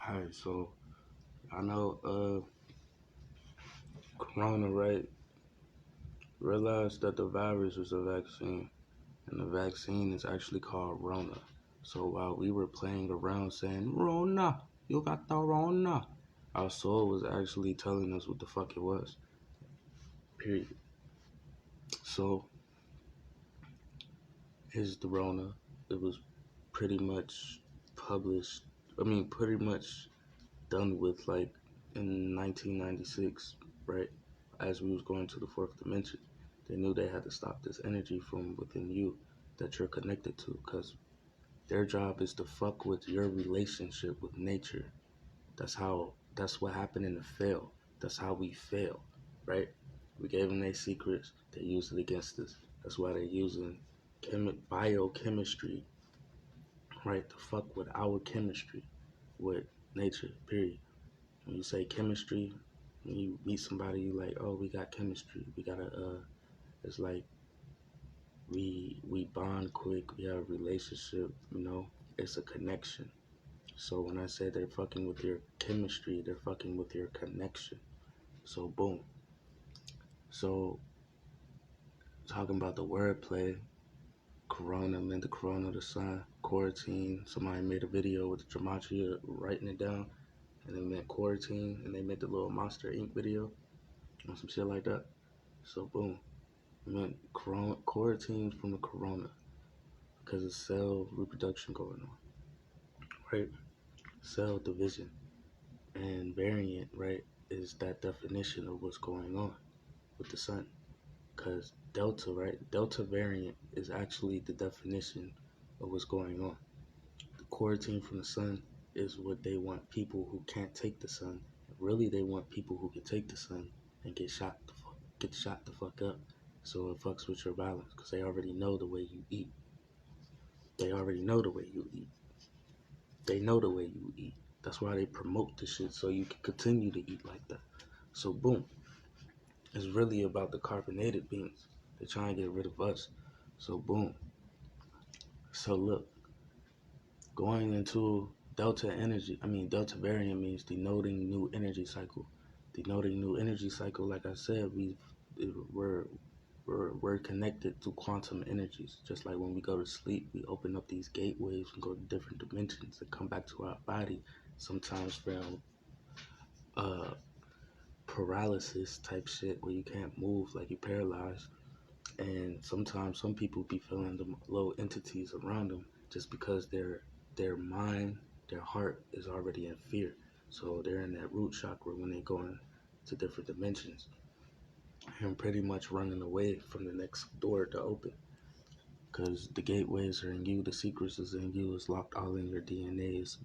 Alright, so I know Corona, right? Realized that the virus was a vaccine, and the vaccine is actually called Rona. So while we were playing around saying, Rona, you got the Rona, our soul was actually telling us what the fuck it was. Period. So here's the Rona. It was pretty much published, pretty much done with like in 1996, right? As we was going to the fourth dimension, they knew they had to stop this energy from within you that you're connected to, because their job is to fuck with your relationship with nature. That's what happened in the fail. That's how we fail, right? We gave them their secrets. They used it against us. That's why they're using biochemistry, right? To fuck with our chemistry, with nature, period. When you say chemistry, when you meet somebody, you like, oh, we got chemistry. We got it's like we bond quick. We have a relationship. It's a connection. So when I say they're fucking with your chemistry, they're fucking with your connection. So boom. So talking about the wordplay, Corona meant the Corona, the sun, quarantine. Somebody made a video with the gematria writing it down, and it meant quarantine, and they made the little Monster Inc. video on some shit like that. So boom, it meant quarantine from the Corona, because it's cell reproduction going on, right? Cell division and variant, right, is that definition of what's going on with the sun. Because Delta, right? Delta variant is actually the definition of what's going on. The quarantine from the sun is what they want people who can't take the sun. Really, they want people who can take the sun and get shot the fuck up. So it fucks with your balance, because they already know the way you eat. They already know the way you eat. They know the way you eat. That's why they promote the shit, so you can continue to eat like that. So boom, it's really about the carbonated beings. They're trying to get rid of us. So boom. So look, going into Delta variant means denoting new energy cycle. Denoting new energy cycle, like I said, we're we're connected to quantum energies. Just like when we go to sleep, we open up these gateways and go to different dimensions and come back to our body. Sometimes from uh paralysis type shit where you can't move, like you're paralyzed. And sometimes some people be feeling the low entities around them just because their mind, their heart is already in fear. So they're in that root chakra when they go into different dimensions and pretty much running away from the next door to open. Because the gateways are in you, the secrets is in you, it's locked all in your DNA. It's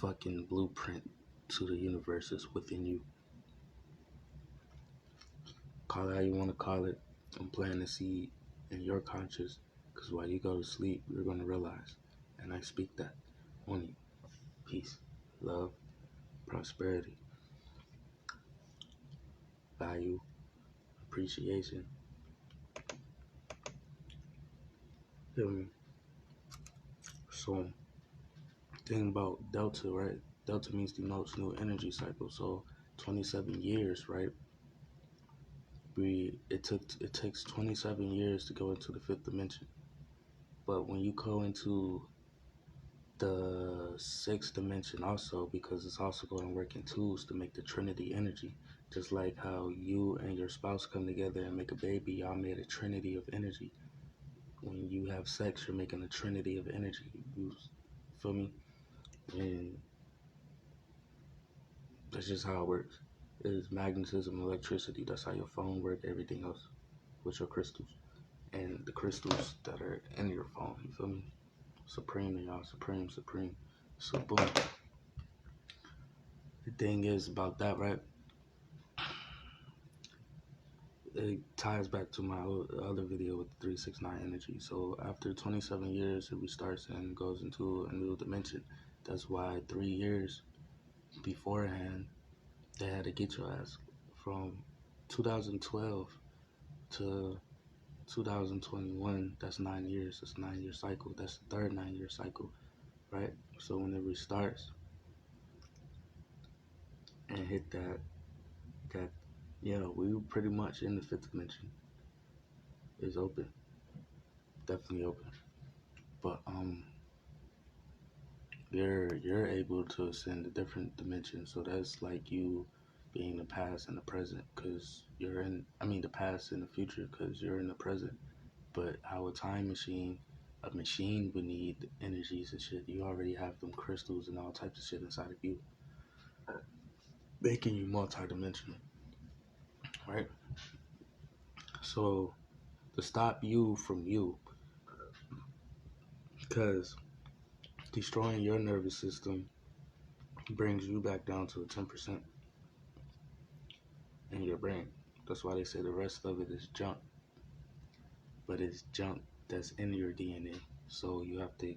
fucking blueprint to the universe is within you. Call it how you want to call it. I'm planting a seed in your conscious, because while you go to sleep, you're going to realize, and I speak that on you. Peace, love, prosperity, value, appreciation. Feel me? So, thinking about Delta, right? Delta means denotes new energy cycle. So, 27 years, right? It takes 27 years to go into the fifth dimension. But when you go into the sixth dimension also, because it's also going to work in twos to make the trinity energy, just like how you and your spouse come together and make a baby. Y'all made a trinity of energy. When you have sex, you're making a trinity of energy. You feel me? And that's just how it works. It's magnetism, electricity. That's how your phone works, everything else with your crystals and the crystals that are in your phone. You feel me? Supreme, y'all. Supreme. So boom. The thing is about that, right? It ties back to my other video with the 369 energy. So after 27 years, it restarts and goes into a new dimension. That's why 3 years beforehand, they had to get your ass from 2012 to 2021. That's 9 years. That's a 9-year cycle. That's the third 9-year cycle, right? So when it restarts, and hit that yeah, we were pretty much in the fifth dimension. It's open, definitely open. But you're able to ascend to different dimensions. So that's like you being the past and the present, because you're in. I mean, the past and the future, because you're in the present. But how a machine would need energies and shit. You already have them crystals and all types of shit inside of you, making you multidimensional, right? So to stop you from you, because destroying your nervous system brings you back down to a 10% in your brain. That's why they say the rest of it is junk, but it's junk that's in your DNA. So you have to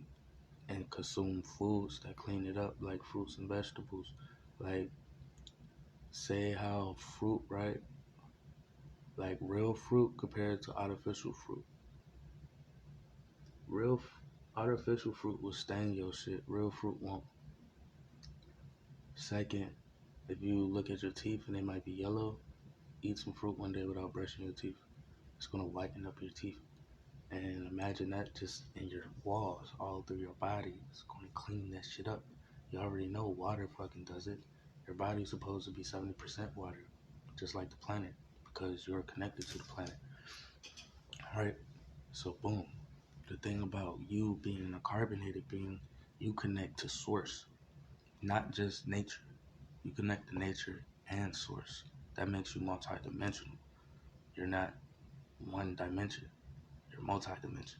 and consume foods that clean it up, like fruits and vegetables. Like, say how fruit, right? Like real fruit compared to artificial fruit. Real artificial fruit will stain your shit. Real fruit won't. Second, if you look at your teeth and they might be yellow, eat some fruit one day without brushing your teeth. It's gonna whiten up your teeth. And imagine that just in your walls, all through your body. It's gonna clean that shit up. You already know water fucking does it. Your body's supposed to be 70% water, just like the planet, because you're connected to the planet. Alright? So boom. The thing about you being a carbonated being, you connect to source, not just nature. You connect to nature and source. That makes you multidimensional. You're not one dimension. You're multidimensional.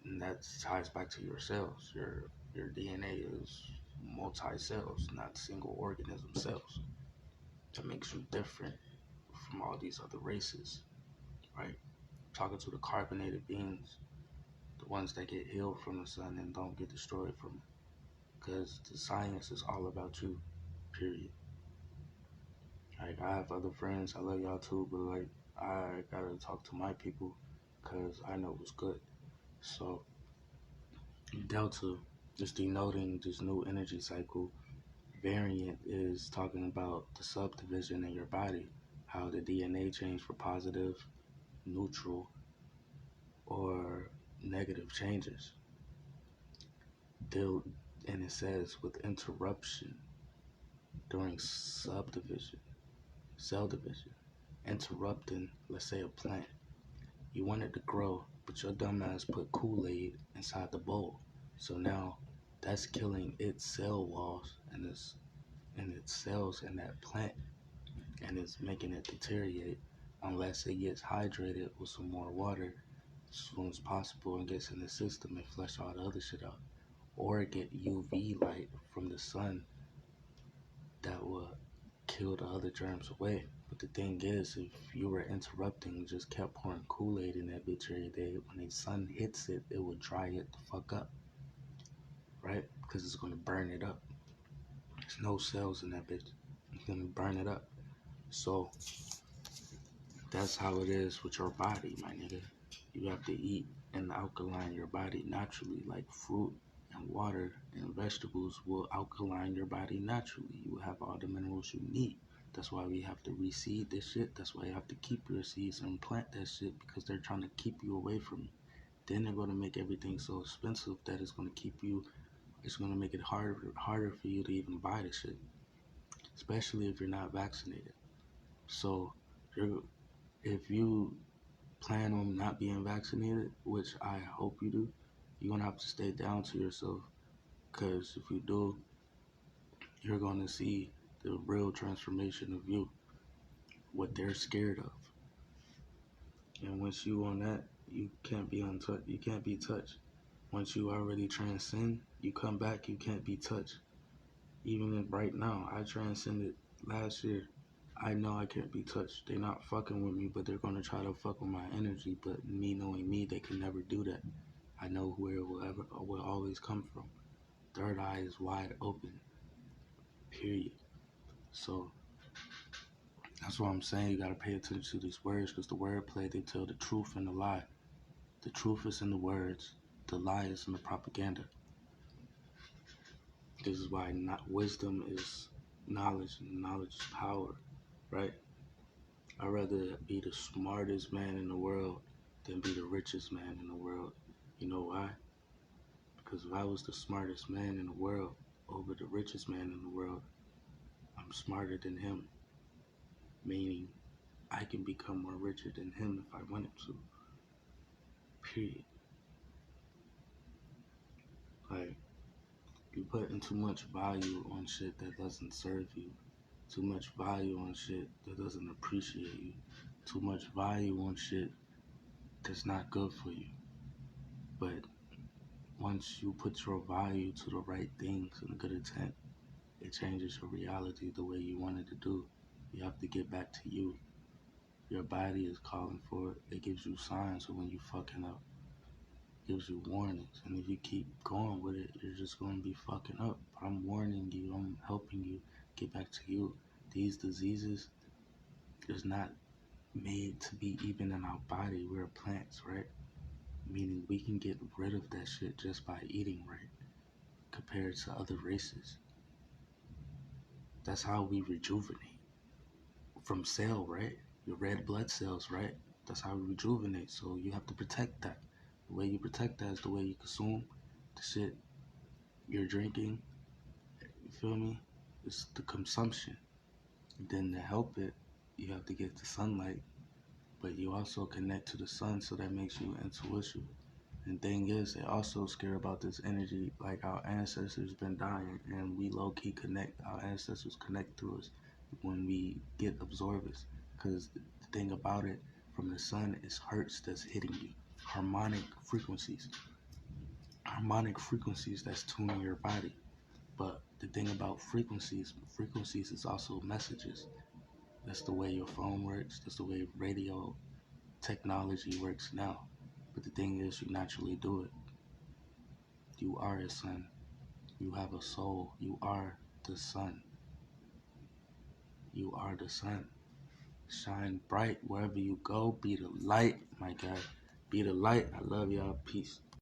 And that ties back to your cells. Your DNA is multi-cells, not single organism cells. That makes you different from all these other races, right? Talking to the carbonated beings, the ones that get healed from the sun and don't get destroyed from it. Because the science is all about you, period. Like, I have other friends, I love y'all too, but like, I gotta talk to my people because I know what's good. So, Delta is denoting this new energy cycle. Variant is talking about the subdivision in your body, how the DNA changed for positive, neutral, or negative changes. They'll, and it says with interruption during subdivision, cell division, interrupting, let's say, a plant. You want it to grow, but your dumbass put Kool-Aid inside the bowl. So now that's killing its cell walls and its cells in that plant, and it's making it deteriorate unless it gets hydrated with some more water as soon as possible and gets in the system and flush all the other shit out. Or get UV light from the sun that will kill the other germs away. But the thing is, if you were interrupting, just kept pouring Kool-Aid in that bitch every day, when the sun hits it, it will dry it the fuck up, right? Because it's gonna burn it up. There's no cells in that bitch. It's gonna burn it up. So that's how it is with your body, my nigga. You have to eat and alkaline your body naturally, like fruit and water and vegetables will alkaline your body naturally. You will have all the minerals you need. That's why we have to reseed this shit. That's why you have to keep your seeds and plant that shit, because they're trying to keep you away from it. Then they're going to make everything so expensive that it's going to keep you, it's going to make it harder for you to even buy the shit, especially if you're not vaccinated. So if you plan on not being vaccinated, which I hope you do, you're going to have to stay down to yourself, because if you do, you're going to see the real transformation of you, what they're scared of. And once you on that, you can't be untouched. You can't be touched. Once you already transcend, you come back, you can't be touched. Even right now, I transcended last year. I know I can't be touched. They're not fucking with me, but they're gonna try to fuck with my energy. But me knowing me, they can never do that. I know where it will always come from. Third eye is wide open. Period. So that's what I'm saying. You gotta pay attention to these words, because the wordplay, they tell the truth and the lie. The truth is in the words. The lie is in the propaganda. This is why not wisdom is knowledge, and knowledge is power, right? I'd rather be the smartest man in the world than be the richest man in the world. You know why? Because if I was the smartest man in the world over the richest man in the world, I'm smarter than him, meaning I can become more richer than him if I wanted to. Period. Like, you putting too much value on shit that doesn't serve you, too much value on shit that doesn't appreciate you, too much value on shit that's not good for you. But once you put your value to the right things and good intent, it changes your reality the way you want it to do. You have to get back to you. Your body is calling for it. It gives you signs of when you fucking up. It gives you warnings. And if you keep going with it, you're just going to be fucking up. I'm warning you. I'm helping you get back to you. These diseases is not made to be even in our body. We're plants, right? Meaning we can get rid of that shit just by eating right compared to other races. That's how we rejuvenate. From cell, right? Your red blood cells, right? That's how we rejuvenate. So you have to protect that. The way you protect that is the way you consume the shit you're drinking. You feel me? It's the consumption. Then to help it, you have to get the sunlight, but you also connect to the sun, so that makes you intuition. And thing is, they also scared about this energy, like our ancestors been dying, and we low key connect. Our ancestors connect through us when we get absorbers. Because the thing about it, from the sun, is hertz that's hitting you, harmonic frequencies, that's tuning your body. But the thing about frequencies is also messages. That's the way your phone works. That's the way radio technology works now. But the thing is, you naturally do it. You are a sun. You have a soul. You are the sun. You are the sun. Shine bright wherever you go. Be the light, my guy. Be the light. I love y'all. Peace.